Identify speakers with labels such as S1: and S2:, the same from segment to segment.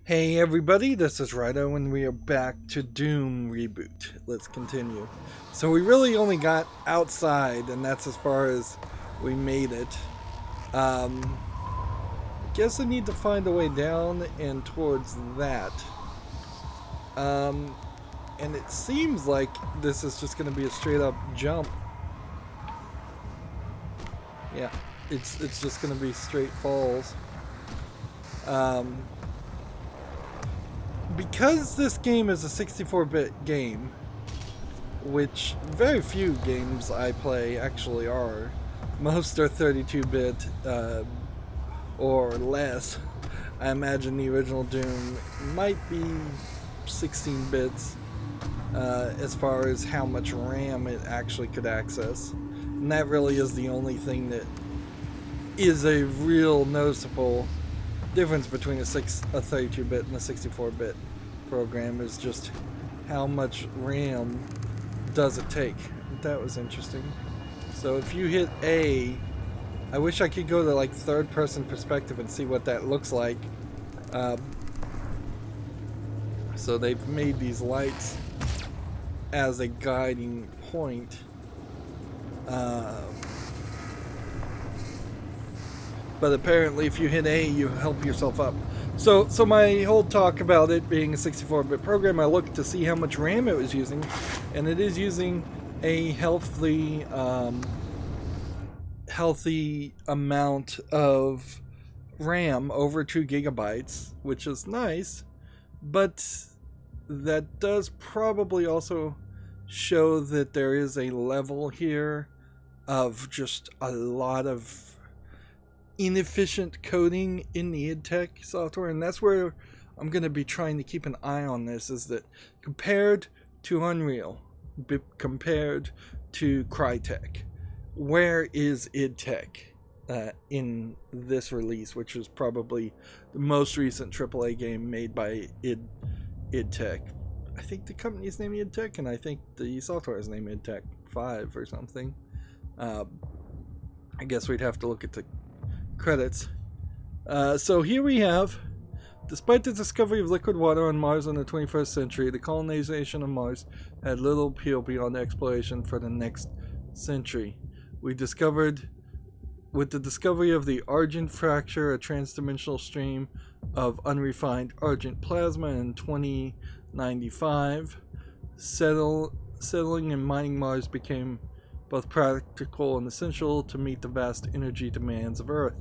S1: Hey everybody, this is Rydo and we are back to Doom Reboot. Let's continue. So we really only got outside and that's as far as we made it. Guess I need to find a way down and towards that. And it seems like this is just going to be a straight up jump. Yeah, it's just going to be straight falls. Because this game is a 64-bit game, which very few games I play actually are. Most are 32-bit or less. I imagine the original Doom might be 16 bits as far as how much RAM it actually could access. And that really is the only thing that is a real noticeable difference between a 32-bit and a 64-bit program is just how much RAM does it take. That was interesting. So if you hit A, I wish I could go to like third-person perspective and see what that looks like. So they've made these lights as a guiding point. But apparently if you hit A, you help yourself up. So my whole talk about it being a 64-bit program, I looked to see how much RAM it was using, and it is using a healthy amount of RAM, over 2 gigabytes, which is nice, but that does probably also show that there is a level here of just a lot of inefficient coding in the id Tech software, and that's where I'm going to be trying to keep an eye on this, is that compared to Unreal, compared to Crytek, where is id Tech in this release, which is probably the most recent AAA game made by id Tech. I think the company's named id Tech, and I think the software is named id Tech 5 or something. I guess we'd have to look at the credits. So here we have, despite the discovery of liquid water on Mars in the 21st century, the colonization of Mars had little appeal beyond exploration for the next century. With the discovery of the Argent fracture, a transdimensional stream of unrefined Argent plasma in 2095, settling and mining Mars became both practical and essential to meet the vast energy demands of Earth.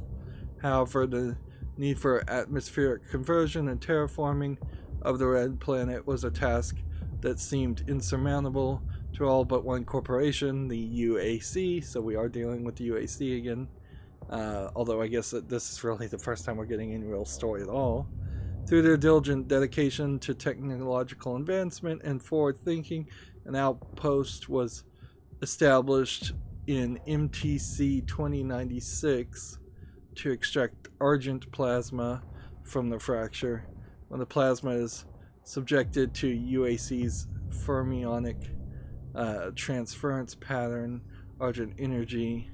S1: However, the need for atmospheric conversion and terraforming of the red planet was a task that seemed insurmountable to all but one corporation, the UAC. So we are dealing with the UAC again, although I guess that this is really the first time we're getting any real story at all. Through their diligent dedication to technological advancement and forward thinking, an outpost was established in MTC 2096 to extract Argent plasma from the fracture. When the plasma is subjected to UAC's fermionic transference pattern, Argent energy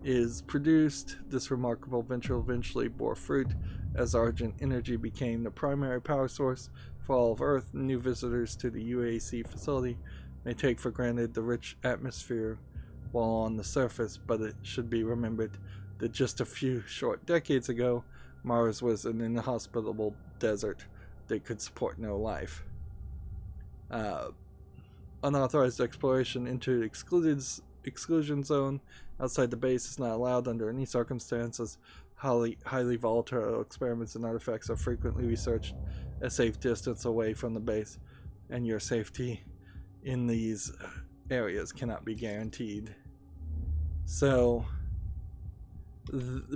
S1: is produced. This remarkable venture eventually bore fruit, as Argent energy became the primary power source for all of Earth. New visitors to the UAC facility may take for granted the rich atmosphere while on the surface, but it should be remembered that just a few short decades ago, Mars was an inhospitable desert that could support no life. Unauthorized exploration into the exclusion zone outside the base is not allowed under any circumstances. Highly volatile experiments and artifacts are frequently researched a safe distance away from the base, and your safety in these areas cannot be guaranteed. So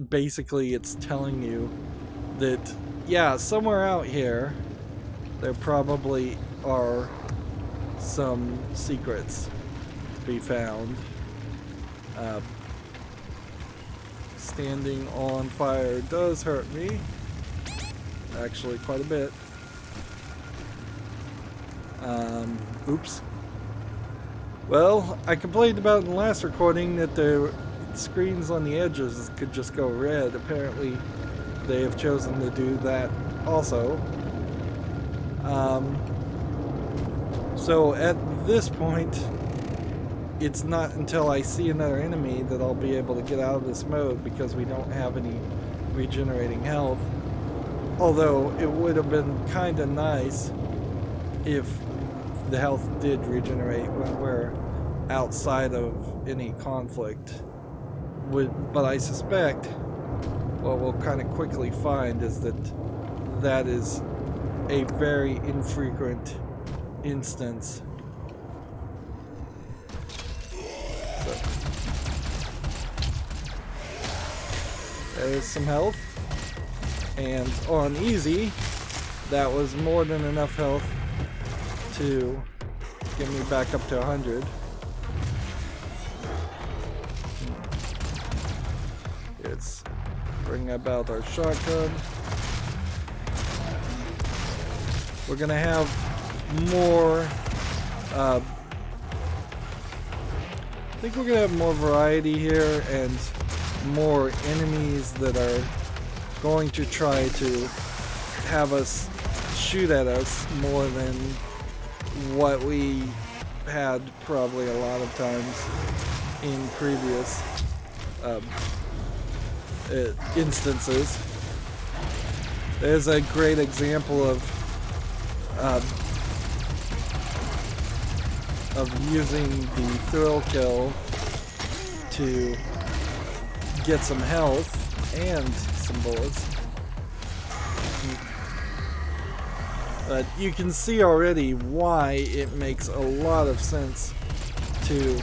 S1: basically it's telling you that, yeah, somewhere out here there probably are some secrets to be found. Standing on fire does hurt me, actually quite a bit. Oops. Well, I complained about in the last recording that the screens on the edges could just go red. Apparently they have chosen to do that also. So at this point, it's not until I see another enemy that I'll be able to get out of this mode, because we don't have any regenerating health. Although it would have been kind of nice if the health did regenerate when we're outside of any conflict. But I suspect what we'll kind of quickly find is that that is a very infrequent instance. So, there's some health, and on easy, that was more than enough health to get me back up to 100. Let's bring about our shotgun. We're gonna have more, I think we're gonna have more variety here and more enemies that are going to try to have us shoot at us more than what we had probably a lot of times in previous instances. There's a great example of using the thrill kill to get some health and some bullets. But you can see already why it makes a lot of sense to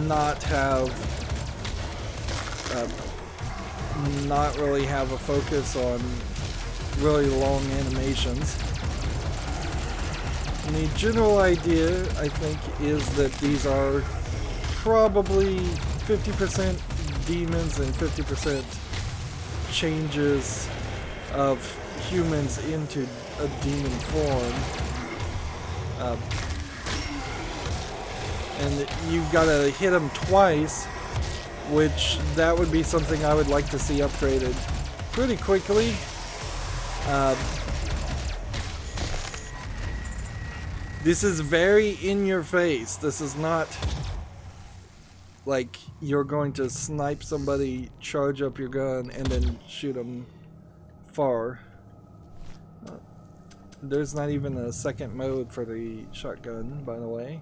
S1: not have not really have a focus on really long animations. And the general idea, I think, is that these are probably 50% demons and 50% changes of humans into a demon form. And you gotta hit them twice, which that would be something I would like to see upgraded pretty quickly. This is very in your face. This is not like you're going to snipe somebody, charge up your gun, and then shoot them far. There's not even a second mode for the shotgun, by the way.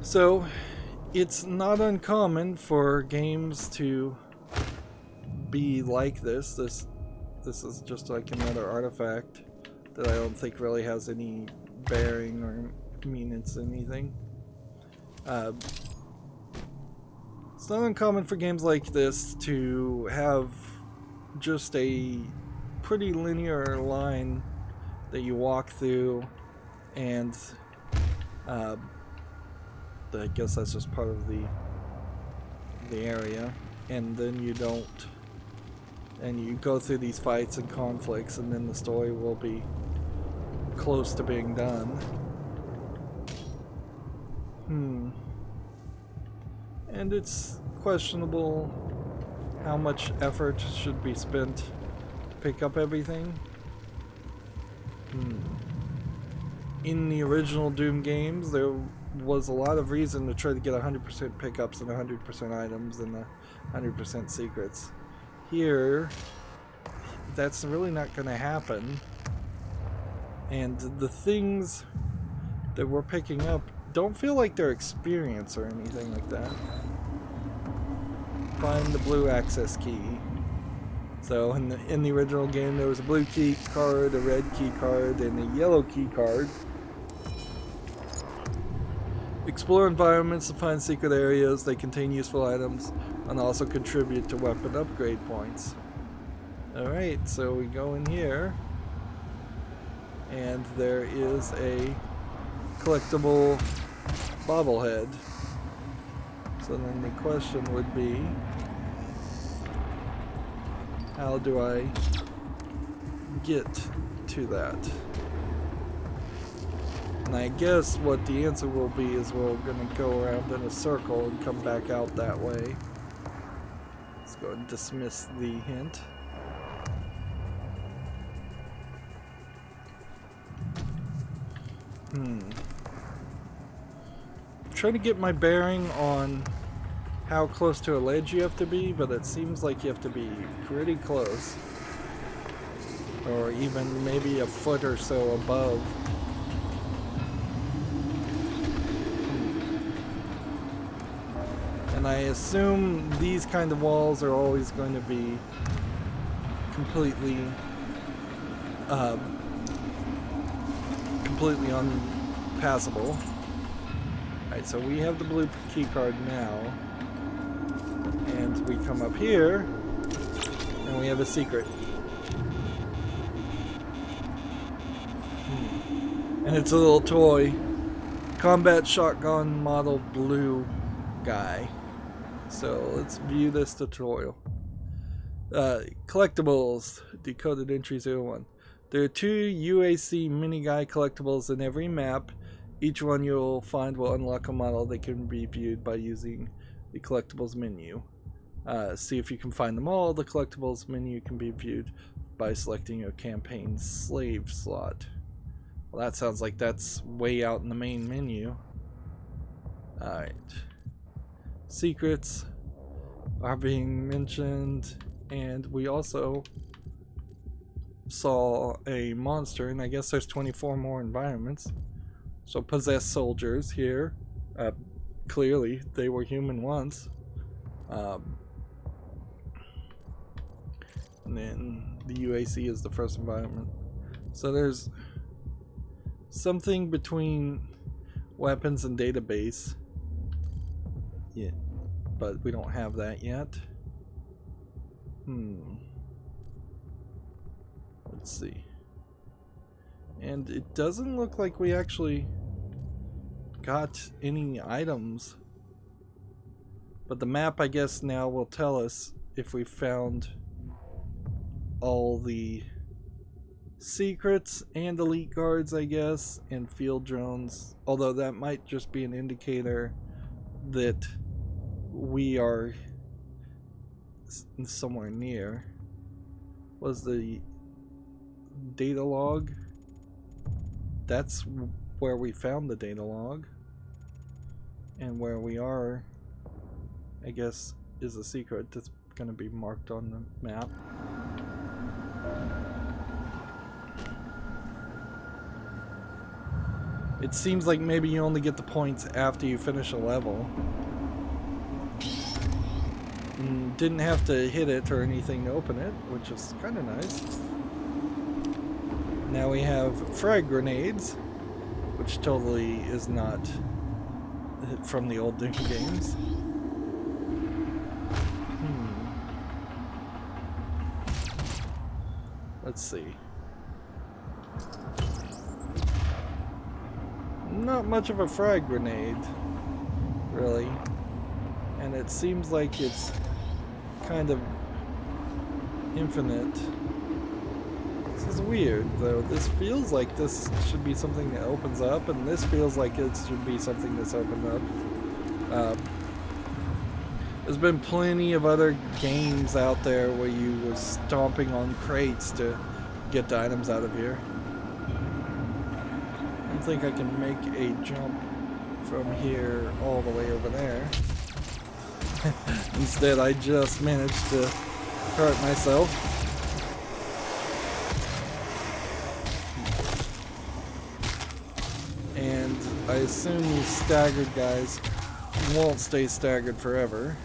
S1: So, it's not uncommon for games to be like this. This is just like another artifact that I don't think really has any bearing or meanings in anything. It's not uncommon for games like this to have just a pretty linear line that you walk through, and I guess that's just part of the area, and then you don't, and you go through these fights and conflicts, and then the story will be close to being done. And it's questionable how much effort should be spent to pick up everything. In the original Doom games, there was a lot of reason to try to get 100% pickups and 100% items and 100% secrets. Here, that's really not going to happen. And the things that we're picking up don't feel like they're experience or anything like that. Find the blue access key. So in the original game, there was a blue key card, a red key card, and a yellow key card. Explore environments to find secret areas. They contain useful items and also contribute to weapon upgrade points. Alright, so we go in here, and there is a collectible bobblehead. So then the question would be, how do I get to that? And I guess what the answer will be is we're going to go around in a circle and come back out that way. Let's go and dismiss the hint. Trying to get my bearing on how close to a ledge you have to be, but it seems like you have to be pretty close. Or even maybe a foot or so above. And I assume these kind of walls are always going to be completely unpassable. Alright, so we have the blue key card now. And we come up here, and we have a secret. And it's a little toy combat shotgun model blue guy. So let's view this tutorial. Collectibles, decoded entry 01. There are 2 UAC mini guy collectibles in every map. Each one you'll find will unlock a model that can be viewed by using the collectibles menu. See if you can find them all. The collectibles menu can be viewed by selecting a campaign slave slot. Well, that sounds like that's way out in the main menu. Alright. Secrets are being mentioned, and we also saw a monster, and I guess there's 24 more environments. So possessed soldiers here. Clearly, they were human once. And then the UAC is the first environment. So there's something between weapons and database. Yeah, but we don't have that yet. Let's see. And it doesn't look like we actually got any items. But the map, I guess, now will tell us if we found all the secrets and elite guards, I guess, and field drones. Although that might just be an indicator that we are somewhere near. Was the data log? That's where we found the data log. And where we are, I guess, is a secret that's going to be marked on the map. It seems like maybe you only get the points after you finish a level. Didn't have to hit it or anything to open it, which is kind of nice. Now we have frag grenades, which totally is not from the old Doom games. Let's see. Not much of a frag grenade, really. And it seems like it's kind of infinite. This is weird, though. This feels like this should be something that opens up, and this feels like it should be something that's opened up. There's been plenty of other games out there where you were stomping on crates to get the items out of here. I don't think I can make a jump from here all the way over there. Instead, I just managed to hurt myself. And I assume these staggered guys won't stay staggered forever.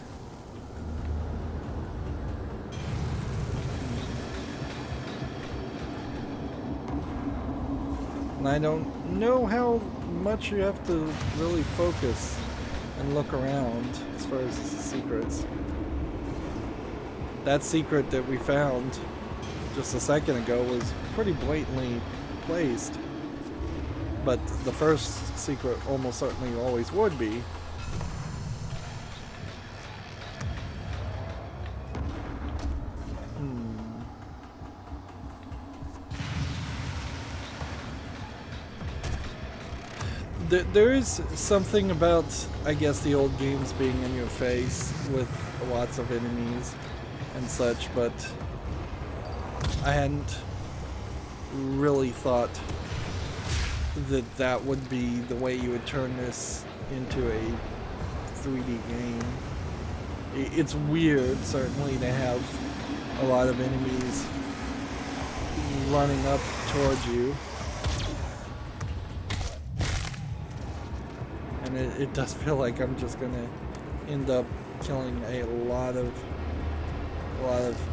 S1: And I don't know how much you have to really focus and look around as far as the secrets. That secret that we found just a second ago was pretty blatantly placed. But the first secret almost certainly always would be. There is something about, I guess, the old games being in your face with lots of enemies and such, but I hadn't really thought that that would be the way you would turn this into a 3D game. It's weird, certainly, to have a lot of enemies running up towards you. And it does feel like I'm just gonna end up killing a lot of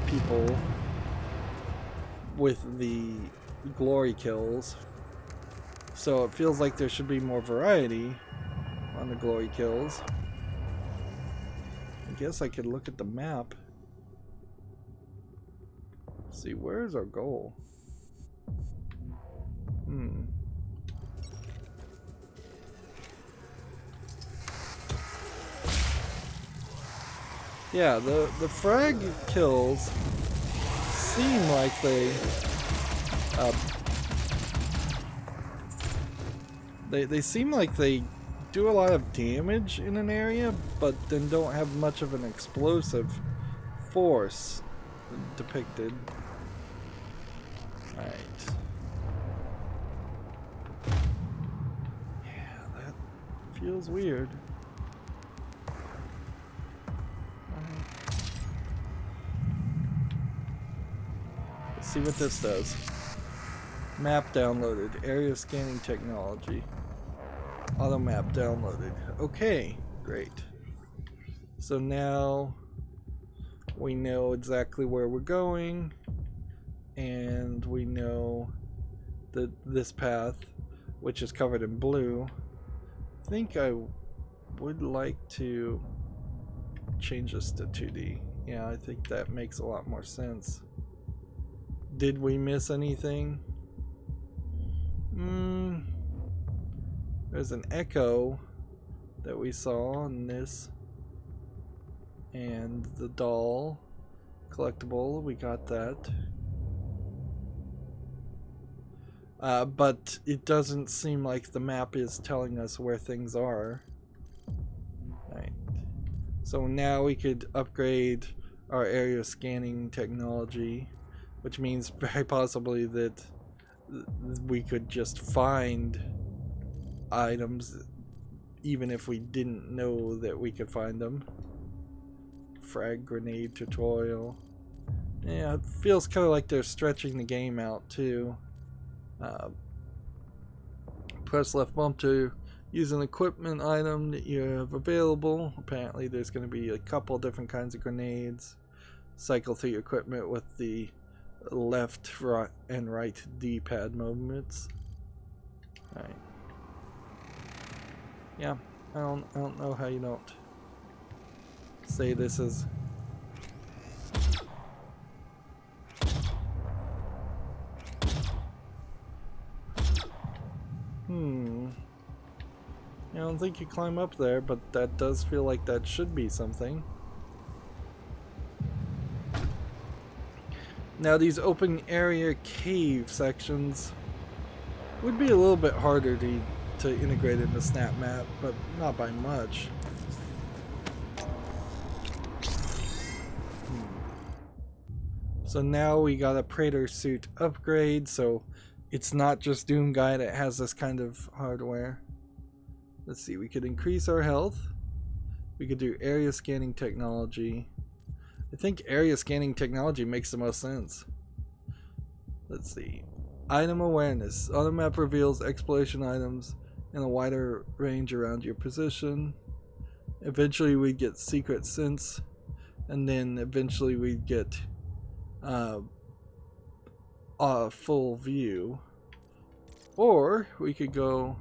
S1: people with the glory kills. So it feels like there should be more variety on the glory kills. I guess I could look at the map. See, where's our goal? Yeah, the frag kills seem like they seem like they do a lot of damage in an area, but then don't have much of an explosive force depicted. Alright. Yeah, that feels weird. Let's see what this does. Map downloaded. Area scanning technology. Auto map downloaded. Okay, great. So now we know exactly where we're going, and we know that this path, which is covered in blue, I think I would like to change this to 2D. Yeah, I think that makes a lot more sense. Did we miss anything? There's an echo that we saw in this, and the doll collectible, we got that. But it doesn't seem like the map is telling us where things are. Right. So now we could upgrade our area scanning technology, which means very possibly that we could just find items even if we didn't know that we could find them. Frag grenade tutorial. Yeah, it feels kind of like they're stretching the game out too. Press left bump to use an equipment item that you have available. Apparently there's going to be a couple different kinds of grenades. Cycle through your equipment with the left, right, and right D-pad movements. Alright. Yeah, I don't know how you don't say this is I don't think you climb up there, but that does feel like that should be something. Now these open area cave sections would be a little bit harder to integrate into SnapMap, but not by much. So now we got a Praetor suit upgrade, so it's not just Doom Guy that has this kind of hardware. Let's see, we could increase our health. We could do area scanning technology. I think area scanning technology makes the most sense. Let's see. Item awareness. Auto map reveals exploration items in a wider range around your position. Eventually we'd get secret sense, and then eventually we'd get a full view. Or we could go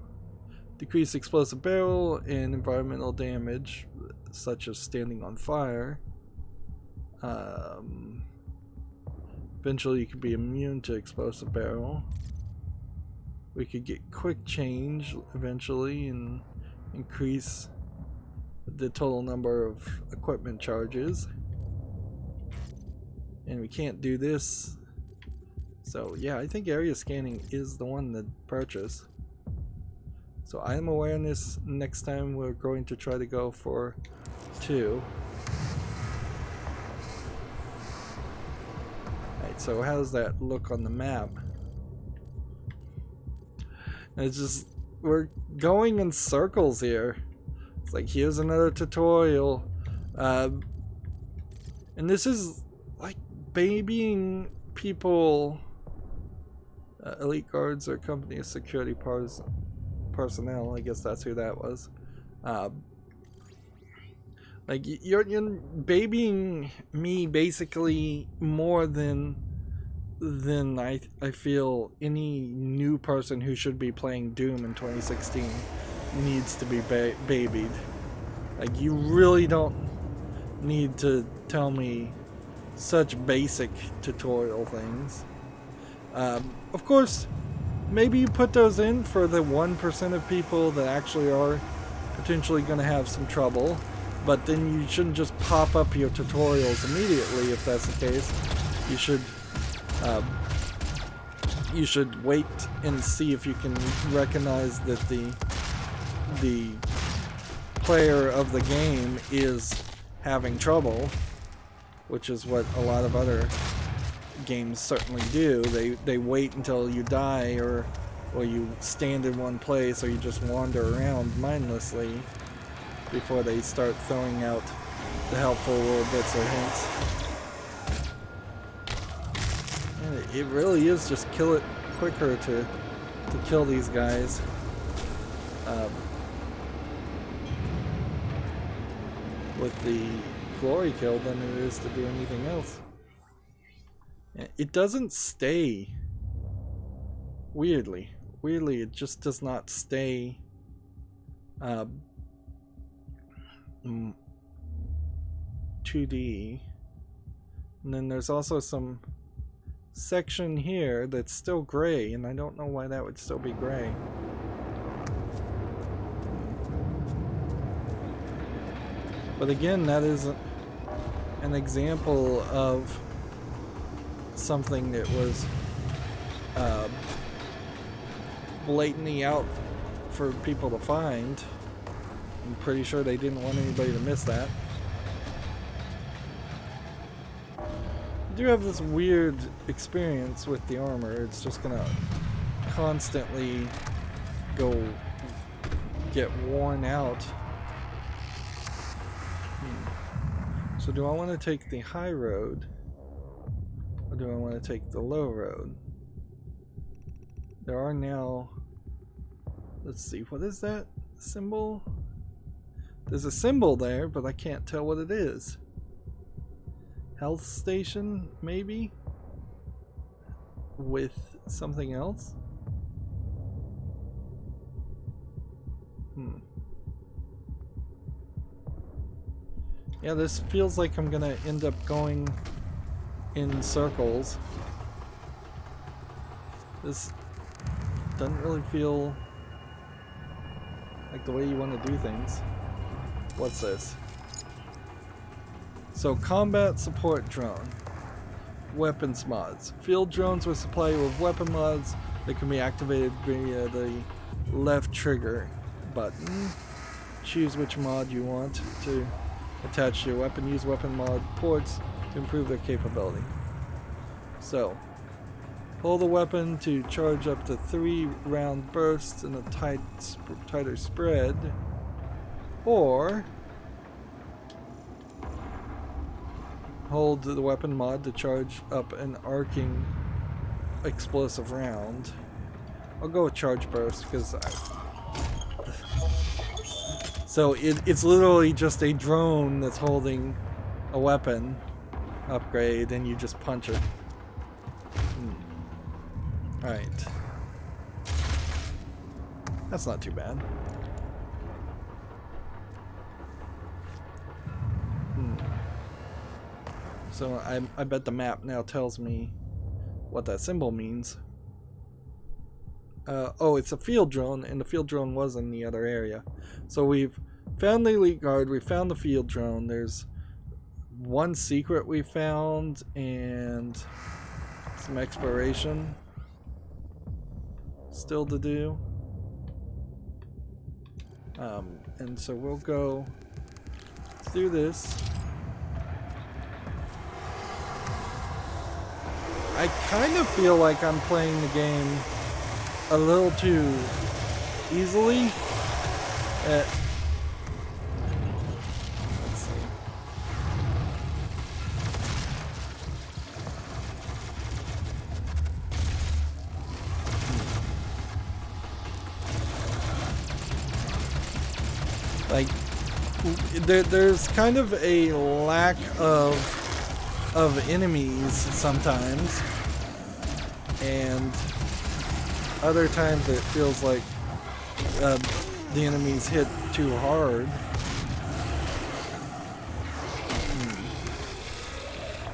S1: decrease explosive barrel and environmental damage, such as standing on fire. Eventually you could be immune to explosive barrel. We could get quick change eventually and increase the total number of equipment charges. And we can't do this. So yeah, I think area scanning is the one to purchase. So item awareness, next time we're going to try to go for 2. Alright, so how does that look on the map? And it's just, we're going in circles here. It's like, here's another tutorial. And this is like babying people, elite guards or company security personnel. I guess that's who that was. Like, you're babying me basically more than I feel any new person who should be playing Doom in 2016 needs to be babied. Like, you really don't need to tell me such basic tutorial things. Of course, maybe you put those in for the 1% of people that actually are potentially going to have some trouble, but then you shouldn't just pop up your tutorials immediately if that's the case. You should wait and see if you can recognize that the player of the game is having trouble, which is what a lot of other games certainly do. They wait until you die, or you stand in one place, or you just wander around mindlessly before they start throwing out the helpful little bits or hints. And it really is just kill it quicker to kill these guys. With the glory kill than it is to do anything else. It doesn't stay. Weirdly, it just does not stay 2D. And then there's also some section here that's still gray, and I don't know why that would still be gray. But again, that is an example of something that was blatantly out for people to find. I'm pretty sure they didn't want anybody to miss that. I do have this weird experience with the armor. It's just gonna constantly get worn out. So do I want to take the high road, or do I want to take the low road? There are now, let's see, what is that symbol? There's a symbol there, but I can't tell what it is. Health station, maybe? With something else? Yeah, this feels like I'm gonna end up going in circles. This doesn't really feel like the way you want to do things. What's this? So, combat support drone. Weapons mods. Field drones will supply you with weapon mods that can be activated via the left trigger button. Choose which mod you want to attach to your weapon. Use weapon mod ports to improve their capability. So, hold the weapon to charge up to 3 round bursts in a tighter spread, or hold the weapon mod to charge up an arcing explosive round. I'll go with charge burst because so it's literally just a drone that's holding a weapon upgrade, and you just punch it. Alright. That's not too bad. So I bet the map now tells me what that symbol means. Oh, it's a field drone, and the field drone was in the other area. So we've found the elite guard, we found the field drone, there's one secret we found, and some exploration still to do. And so we'll go through this. I kind of feel like I'm playing the game a little too easily. Let's see. Like, there's kind of a lack of enemies sometimes, and other times it feels like the enemies hit too hard.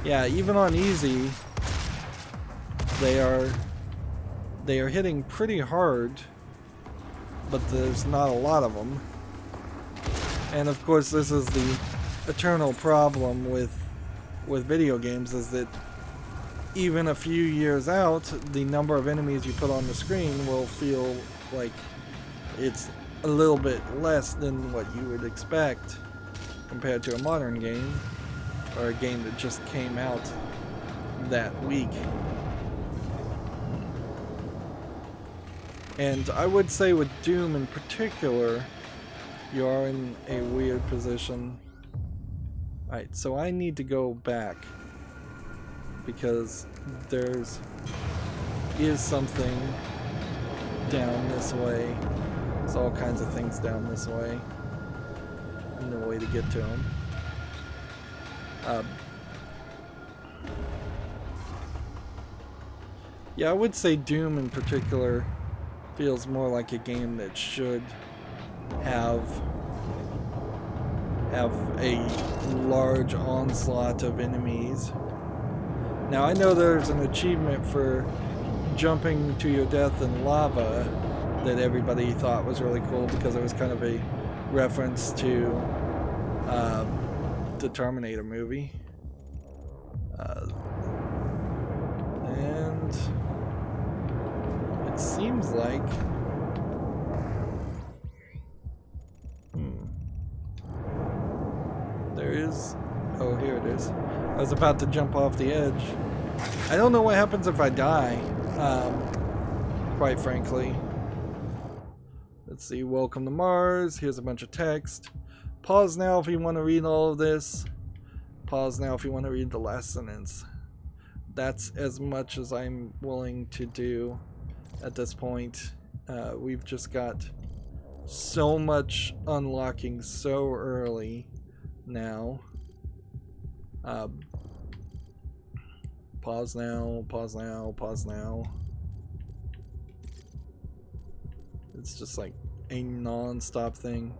S1: Yeah, even on easy, they are hitting pretty hard, but there's not a lot of them. And of course, this is the eternal problem with video games, is that even a few years out, the number of enemies you put on the screen will feel like it's a little bit less than what you would expect compared to a modern game, or a game that just came out that week. And I would say with Doom in particular, you are in a weird position. Alright, so I need to go back, because is something down this way. There's all kinds of things down this way. No way to get to them. Yeah, I would say Doom in particular feels more like a game that should have a large onslaught of enemies. Now, I know there's an achievement for jumping to your death in lava that everybody thought was really cool, because it was kind of a reference to the Terminator movie. And it seems like there is... Oh, here it is. I was about to jump off the edge. I don't know what happens if I die, quite frankly. Let's see, welcome to Mars. Here's a bunch of text. Pause now if you want to read all of this. Pause now if you want to read the last sentence. That's as much as I'm willing to do at this point. We've just got so much unlocking so early now. Pause now, pause now, pause now. It's just like a non-stop thing.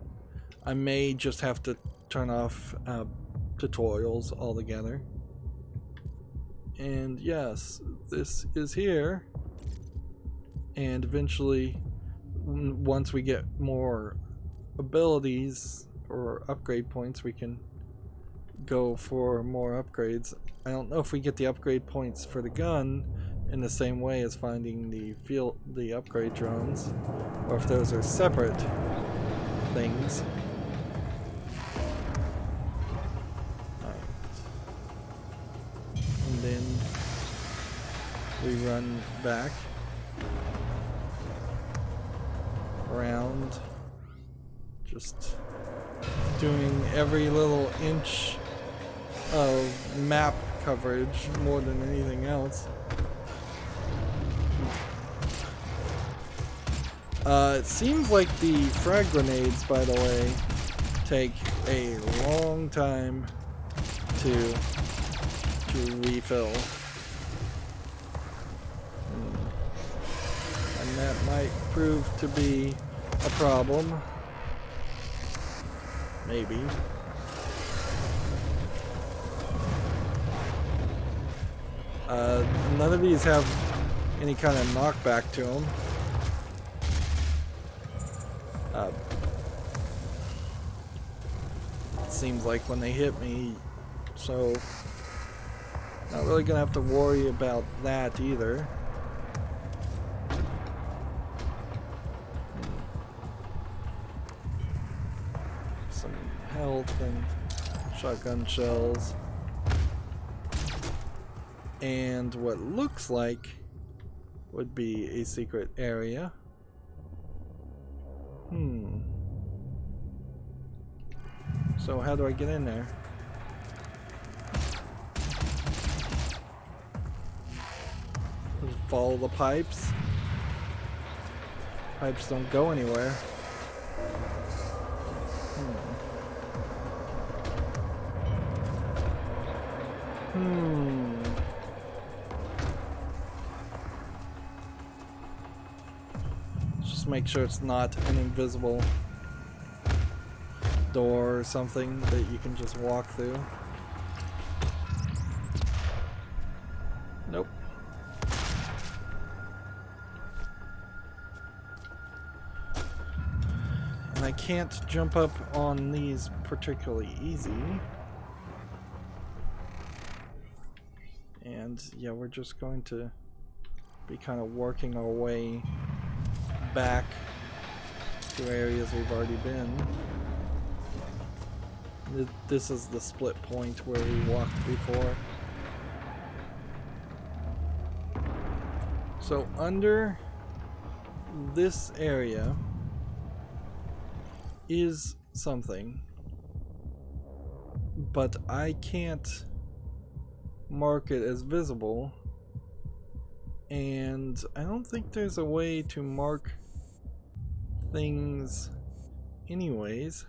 S1: I may just have to turn off tutorials altogether. And yes, this is here. And eventually, once we get more abilities or upgrade points, we can go for more upgrades. I don't know if we get the upgrade points for the gun in the same way as finding the upgrade drones, or if those are separate things. Alright. And then we run back around, just doing every little inch of map coverage more than anything else. It seems like the frag grenades, by the way, take a long time to refill. And that might prove to be a problem. Maybe. None of these have any kind of knockback to them. It seems like when they hit me, so not really gonna have to worry about that either. Some health and shotgun shells. and what looks like would be a secret area. So how do I get in there? Just follow the pipes. Pipes don't go anywhere. Just make sure it's not an invisible door or something that you can just walk through. Nope. And I can't jump up on these particularly easy. And yeah, we're just going to be kind of working our way back to areas we've already been. This is the split point where we walked before. So under this area is something, but I can't mark it as visible, and I don't think there's a way to mark things anyways.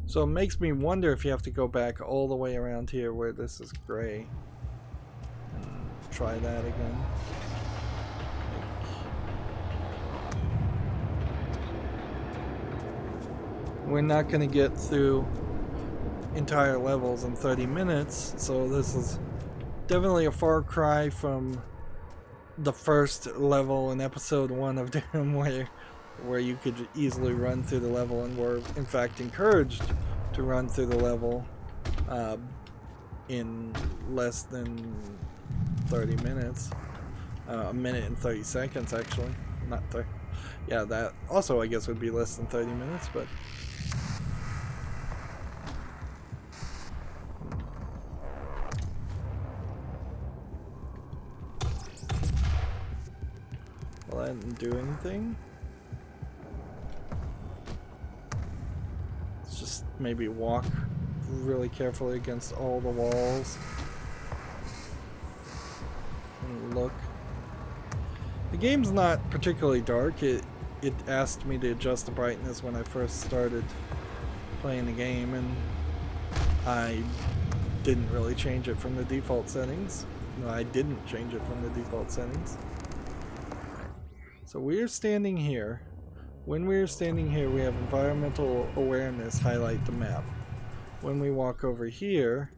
S1: So it makes me wonder if you have to go back all the way around here where this is gray and try that again. We're not going to get through entire levels in 30 minutes, so this is definitely a far cry from the first level in episode 1 of Doom, where you could easily run through the level and were in fact encouraged to run through the level in less than 30 minutes. A minute and 30 seconds actually, not 30. Yeah, that also I guess would be less than 30 minutes, but well, that didn't do anything. Let's just maybe walk really carefully against all the walls and look. The game's not particularly dark. It asked me to adjust the brightness when I first started playing the game, and I didn't really change it from the default settings. No, I didn't change it from the default settings. So we're standing here. When we're standing here, we have environmental awareness highlight the map. When we walk over here,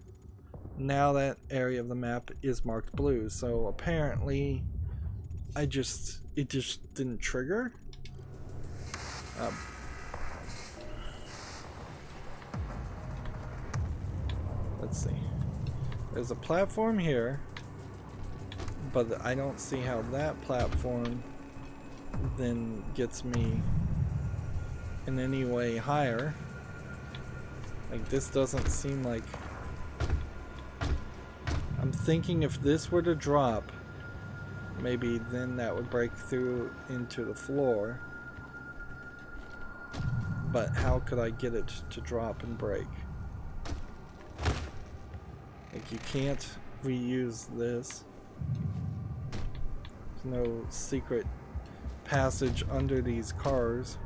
S1: now that area of the map is marked blue. So apparently it just didn't trigger. Let's see. There's a platform here, but I don't see how that platform then gets me in any way higher. Like, this doesn't seem like... I'm thinking if this were to drop, maybe then that would break through into the floor. But how could I get it to drop and break? Like, you can't reuse this. There's no secret passage under these cars.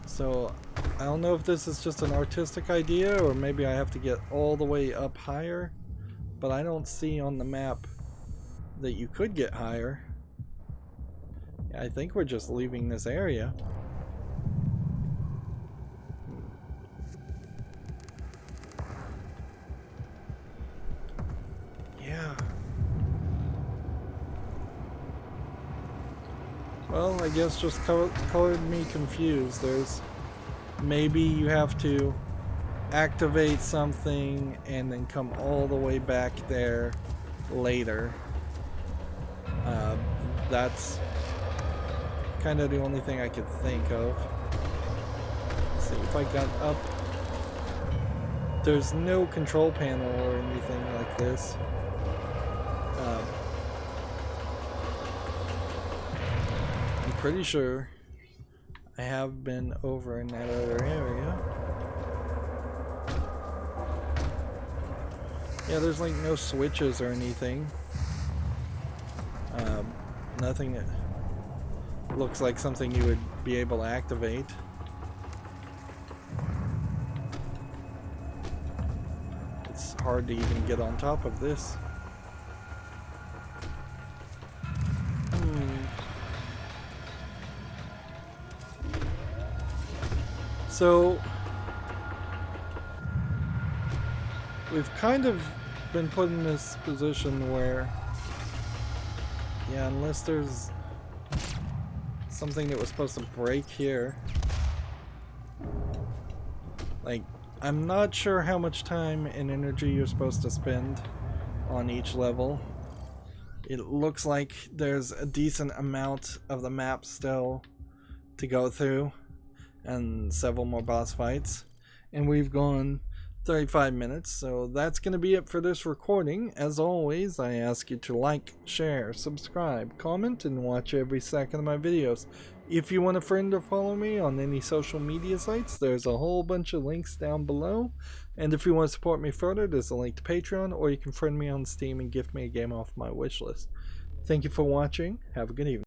S1: So I don't know if this is just an artistic idea, or maybe I have to get all the way up higher, but I don't see on the map that you could get higher. I think we're just leaving this area. Yeah. Well, I guess just colored me confused. There's maybe you have to activate something and then come all the way back there later. That's kind of the only thing I could think of. Let's see if I got up. There's no control panel or anything like this. I'm pretty sure I have been over in that other area. Yeah, there's like no switches or anything. Nothing that looks like something you would be able to activate. It's hard to even get on top of this. So we've kind of been put in this position where, yeah, unless there's something that was supposed to break here. Like, I'm not sure how much time and energy you're supposed to spend on each level. It looks like there's a decent amount of the map still to go through, and several more boss fights. And we've gone 35 minutes, so that's going to be it for this recording. As always, I ask you to like, share, subscribe, comment, and watch every second of my videos. If you want a friend or follow me on any social media sites, there's a whole bunch of links down below. And if you want to support me further, there's a link to Patreon, or you can friend me on Steam and gift me a game off my wishlist. Thank you for watching. Have a good evening.